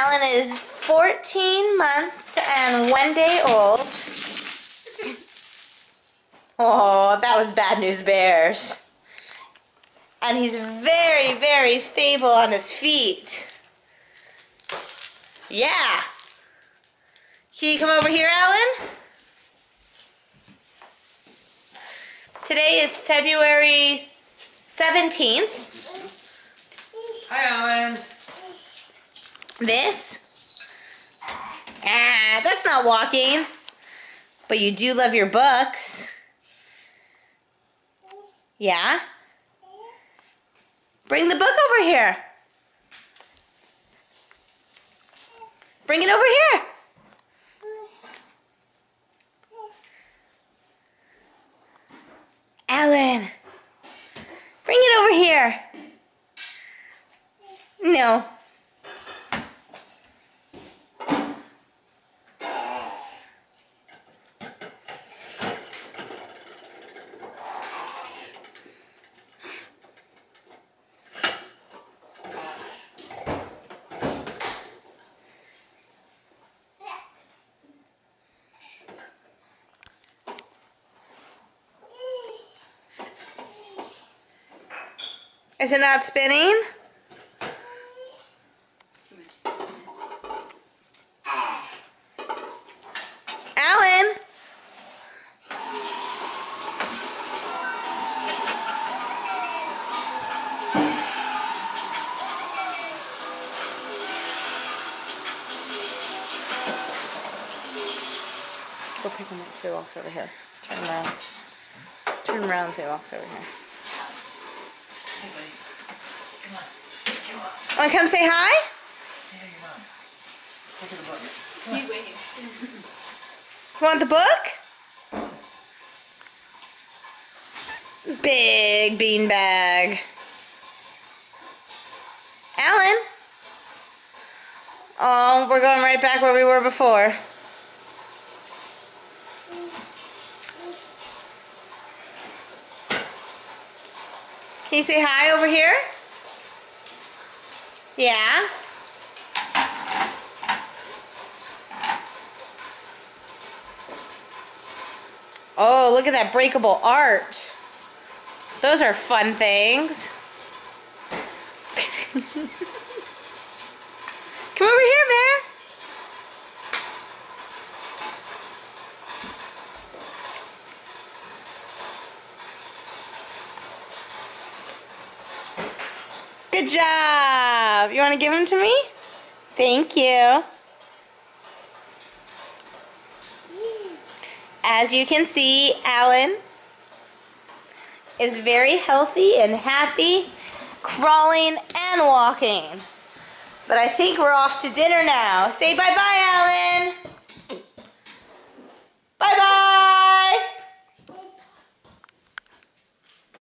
Alan is 14 months and 1 day old. Oh, that was Bad News Bears. And he's very, very stable on his feet. Yeah. Can you come over here, Alan? Today is February 17th. Hi, Alan. This? That's not walking. But you do love your books. Yeah? Bring the book over here. Bring it over here. Alan, bring it over here. No. Is it not spinning? Alan? Go pick him up so he walks over here. Turn around. Turn around so he walks over here. Hey, buddy. Come on. Come on. Want to come say hi? Say hi to your mom. Let's take her the book. Come on. Want the book? Big beanbag. Alan? Oh, we're going right back where we were before. Can you say hi over here? Yeah? Oh, look at that breakable art. Those are fun things. Come over here, Bear. Good job. You want to give him to me? Thank you. As you can see, Alan is very healthy and happy, crawling and walking. But I think we're off to dinner now. Say bye-bye, Alan.